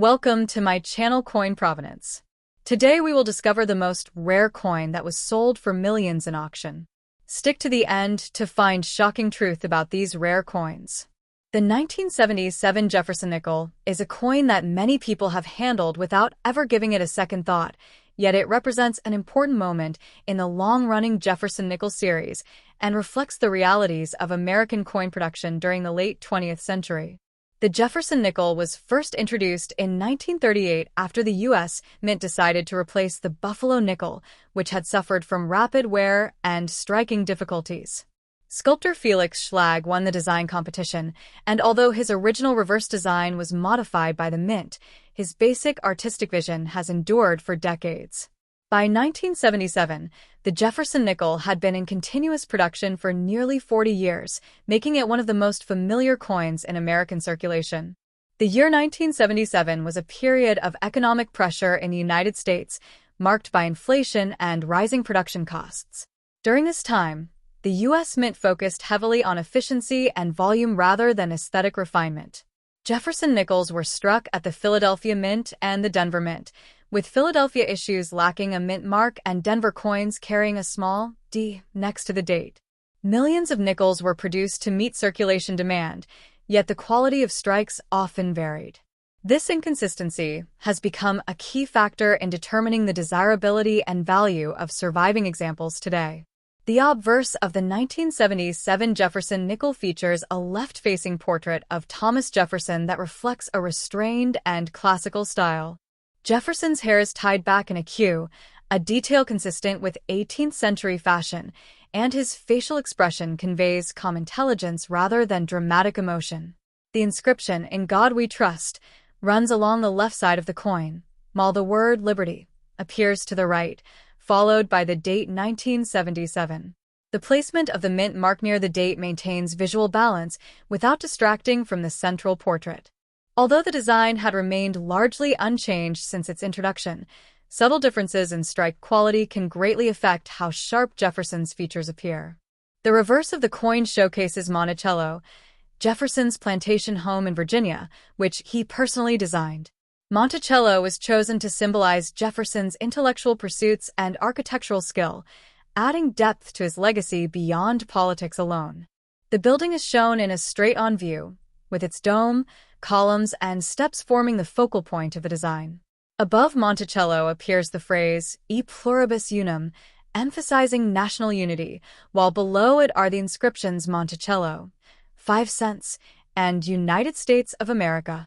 Welcome to my channel Coin Provenance. Today we will discover the most rare coin that was sold for millions in auction. Stick to the end to find shocking truth about these rare coins. The 1977 Jefferson Nickel is a coin that many people have handled without ever giving it a second thought, yet it represents an important moment in the long-running Jefferson Nickel series and reflects the realities of American coin production during the late 20th century. The Jefferson Nickel was first introduced in 1938 after the U.S. Mint decided to replace the Buffalo nickel, which had suffered from rapid wear and striking difficulties. Sculptor Felix Schlag won the design competition, and although his original reverse design was modified by the Mint, his basic artistic vision has endured for decades. By 1977, the Jefferson Nickel had been in continuous production for nearly 40 years, making it one of the most familiar coins in American circulation. The year 1977 was a period of economic pressure in the United States, marked by inflation and rising production costs. During this time, the U.S. Mint focused heavily on efficiency and volume rather than aesthetic refinement. Jefferson Nickels were struck at the Philadelphia Mint and the Denver Mint, with Philadelphia issues lacking a mint mark and Denver coins carrying a small D next to the date. Millions of nickels were produced to meet circulation demand, yet the quality of strikes often varied. This inconsistency has become a key factor in determining the desirability and value of surviving examples today. The obverse of the 1977 Jefferson Nickel features a left-facing portrait of Thomas Jefferson that reflects a restrained and classical style. Jefferson's hair is tied back in a queue, a detail consistent with 18th-century fashion, and his facial expression conveys calm intelligence rather than dramatic emotion. The inscription, "In God We Trust," runs along the left side of the coin, while the word "Liberty" appears to the right, followed by the date 1977. The placement of the mint mark near the date maintains visual balance without distracting from the central portrait. Although the design had remained largely unchanged since its introduction, subtle differences in strike quality can greatly affect how sharp Jefferson's features appear. The reverse of the coin showcases Monticello, Jefferson's plantation home in Virginia, which he personally designed. Monticello was chosen to symbolize Jefferson's intellectual pursuits and architectural skill, adding depth to his legacy beyond politics alone. The building is shown in a straight-on view, with its dome, columns, and steps forming the focal point of the design. Above Monticello appears the phrase, "E pluribus unum," emphasizing national unity, while below it are the inscriptions Monticello, 5 cents, and United States of America.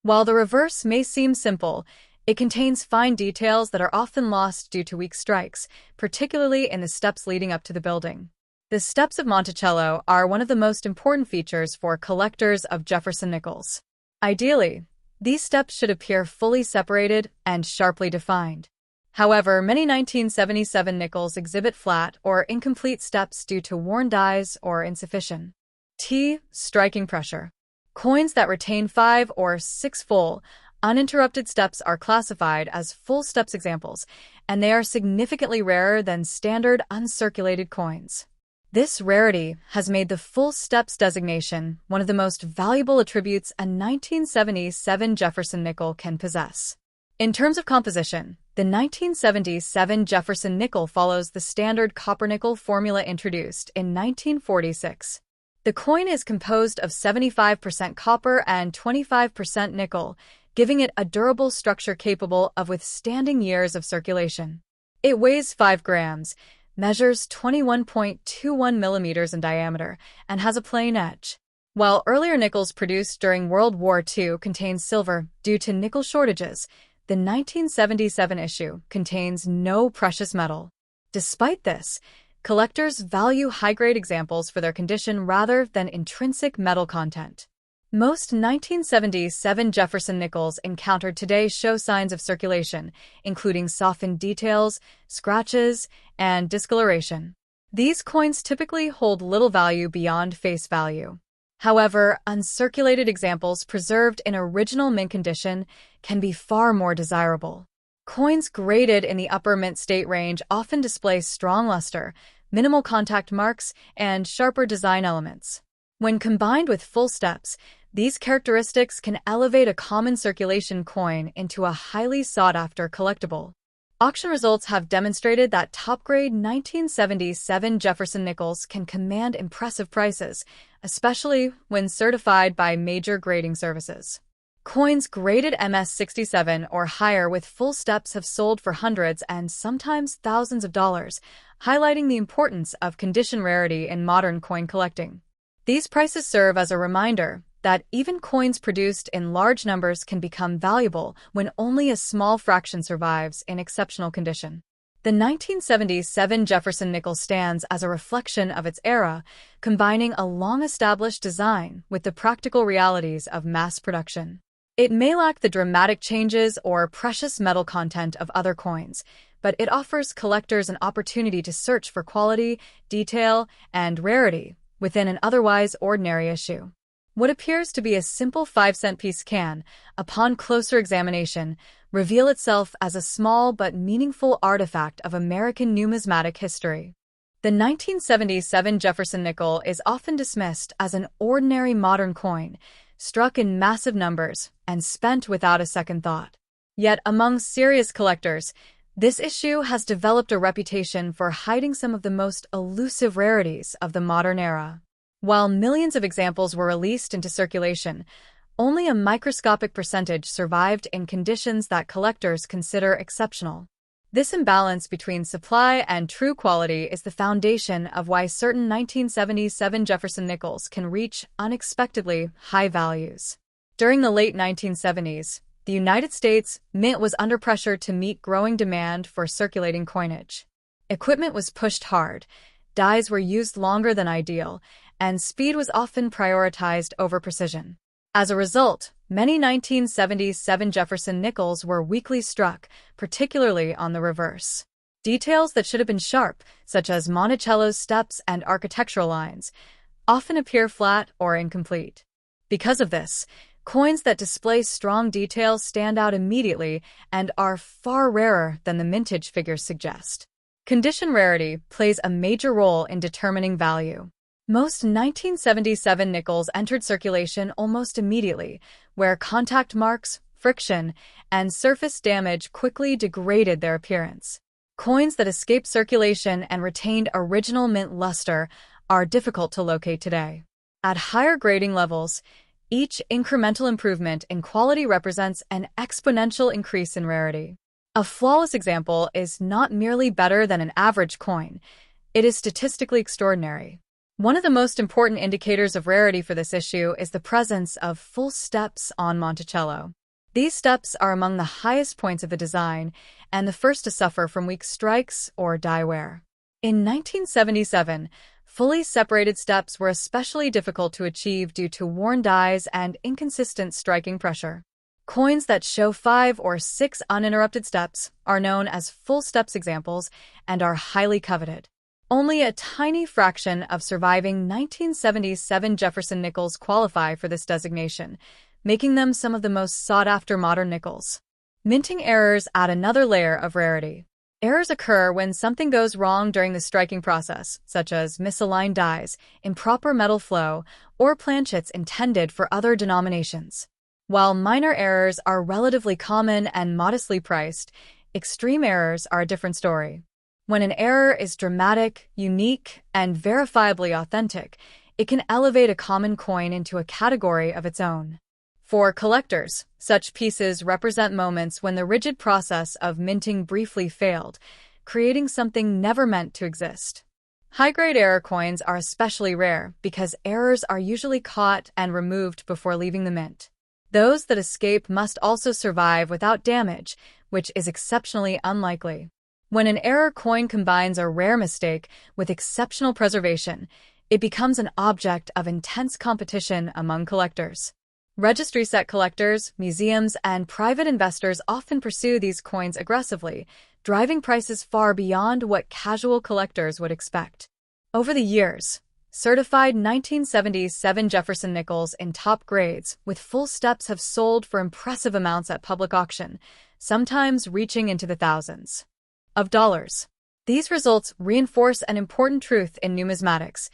While the reverse may seem simple, it contains fine details that are often lost due to weak strikes, particularly in the steps leading up to the building. The steps of Monticello are one of the most important features for collectors of Jefferson Nickels. Ideally, these steps should appear fully separated and sharply defined. However, many 1977 nickels exhibit flat or incomplete steps due to worn dies or insufficient striking pressure. Coins that retain 5 or 6 full, uninterrupted steps are classified as full steps examples, and they are significantly rarer than standard uncirculated coins. This rarity has made the full steps designation one of the most valuable attributes a 1977 Jefferson Nickel can possess. In terms of composition, the 1977 Jefferson Nickel follows the standard copper-nickel formula introduced in 1946. The coin is composed of 75% copper and 25% nickel, giving it a durable structure capable of withstanding years of circulation. It weighs 5 grams, measures 21.21 millimeters in diameter, and has a plain edge. While earlier nickels produced during World War II contained silver due to nickel shortages, the 1977 issue contains no precious metal. Despite this, collectors value high-grade examples for their condition rather than intrinsic metal content. Most 1977 Jefferson Nickels encountered today show signs of circulation, including softened details, scratches, and discoloration. These coins typically hold little value beyond face value. However, uncirculated examples preserved in original mint condition can be far more desirable. Coins graded in the upper mint state range often display strong luster, minimal contact marks, and sharper design elements. When combined with full steps, These characteristics can elevate a common circulation coin into a highly sought-after collectible. Auction results have demonstrated that top-grade 1977 Jefferson nickels can command impressive prices, especially when certified by major grading services. Coins graded MS-67 or higher with full steps have sold for hundreds and sometimes thousands of dollars, highlighting the importance of condition rarity in modern coin collecting. These prices serve as a reminder that even coins produced in large numbers can become valuable when only a small fraction survives in exceptional condition. The 1977 Jefferson nickel stands as a reflection of its era, combining a long-established design with the practical realities of mass production. It may lack the dramatic changes or precious metal content of other coins, but it offers collectors an opportunity to search for quality, detail, and rarity within an otherwise ordinary issue. What appears to be a simple 5-cent piece can, upon closer examination, reveal itself as a small but meaningful artifact of American numismatic history. The 1977 Jefferson nickel is often dismissed as an ordinary modern coin, struck in massive numbers and spent without a second thought. Yet among serious collectors, this issue has developed a reputation for hiding some of the most elusive rarities of the modern era. While millions of examples were released into circulation, only a microscopic percentage survived in conditions that collectors consider exceptional. This imbalance between supply and true quality is the foundation of why certain 1977 Jefferson nickels can reach unexpectedly high values. During the late 1970s, the United States Mint was under pressure to meet growing demand for circulating coinage. Equipment was pushed hard, dies were used longer than ideal, and speed was often prioritized over precision. As a result, many 1977 Jefferson nickels were weakly struck, particularly on the reverse. Details that should have been sharp, such as Monticello's steps and architectural lines, often appear flat or incomplete. Because of this, coins that display strong details stand out immediately and are far rarer than the mintage figures suggest. Condition rarity plays a major role in determining value. Most 1977 nickels entered circulation almost immediately, where contact marks, friction, and surface damage quickly degraded their appearance. Coins that escaped circulation and retained original mint luster are difficult to locate today. At higher grading levels, each incremental improvement in quality represents an exponential increase in rarity. A flawless example is not merely better than an average coin, it is statistically extraordinary. One of the most important indicators of rarity for this issue is the presence of full steps on Monticello. These steps are among the highest points of the design and the first to suffer from weak strikes or die wear. In 1977, fully separated steps were especially difficult to achieve due to worn dies and inconsistent striking pressure. Coins that show 5 or 6 uninterrupted steps are known as full steps examples and are highly coveted. Only a tiny fraction of surviving 1977 Jefferson nickels qualify for this designation, making them some of the most sought-after modern nickels. Minting errors add another layer of rarity. Errors occur when something goes wrong during the striking process, such as misaligned dies, improper metal flow, or planchets intended for other denominations. While minor errors are relatively common and modestly priced, extreme errors are a different story. When an error is dramatic, unique, and verifiably authentic, it can elevate a common coin into a category of its own. For collectors, such pieces represent moments when the rigid process of minting briefly failed, creating something never meant to exist. High-grade error coins are especially rare because errors are usually caught and removed before leaving the mint. Those that escape must also survive without damage, which is exceptionally unlikely. When an error coin combines a rare mistake with exceptional preservation, it becomes an object of intense competition among collectors. Registry set collectors, museums, and private investors often pursue these coins aggressively, driving prices far beyond what casual collectors would expect. Over the years, certified 1977 Jefferson nickels in top grades with full steps have sold for impressive amounts at public auction, sometimes reaching into the thousands of dollars. These results reinforce an important truth in numismatics.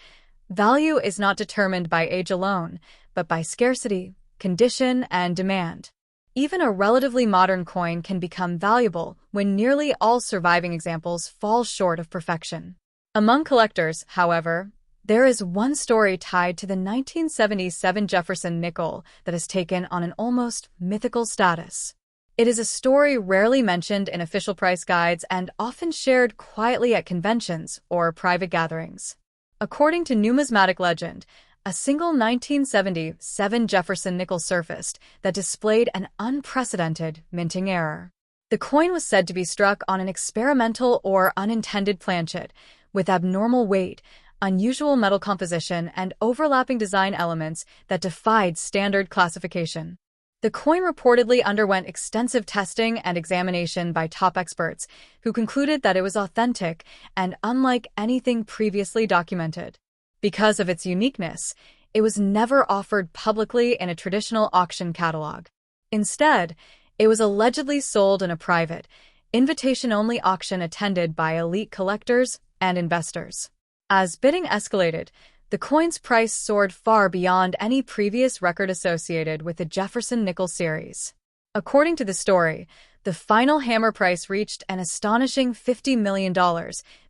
Value is not determined by age alone, but by scarcity, condition, and demand. Even a relatively modern coin can become valuable when nearly all surviving examples fall short of perfection. Among collectors, however, there is one story tied to the 1977 Jefferson Nickel that has taken on an almost mythical status. It is a story rarely mentioned in official price guides and often shared quietly at conventions or private gatherings. According to numismatic legend, a single 1977 Jefferson nickel surfaced that displayed an unprecedented minting error. The coin was said to be struck on an experimental or unintended planchet, with abnormal weight, unusual metal composition, and overlapping design elements that defied standard classification. The coin reportedly underwent extensive testing and examination by top experts, who concluded that it was authentic and unlike anything previously documented. Because of its uniqueness, it was never offered publicly in a traditional auction catalog. Instead, it was allegedly sold in a private, invitation-only auction attended by elite collectors and investors. As bidding escalated, the coin's price soared far beyond any previous record associated with the Jefferson Nickel series. According to the story, the final hammer price reached an astonishing $50 million,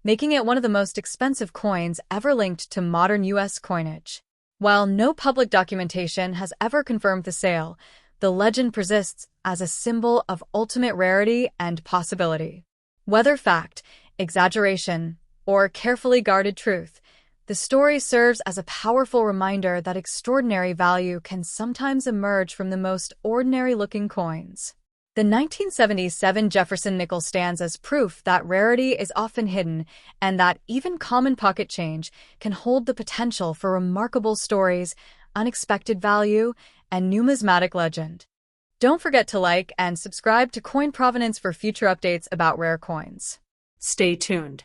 making it one of the most expensive coins ever linked to modern U.S. coinage. While no public documentation has ever confirmed the sale, the legend persists as a symbol of ultimate rarity and possibility. Whether fact, exaggeration, or carefully guarded truth, the story serves as a powerful reminder that extraordinary value can sometimes emerge from the most ordinary-looking coins. The 1977 Jefferson Nickel stands as proof that rarity is often hidden and that even common pocket change can hold the potential for remarkable stories, unexpected value, and numismatic legend. Don't forget to like and subscribe to Coin Provenance for future updates about rare coins. Stay tuned.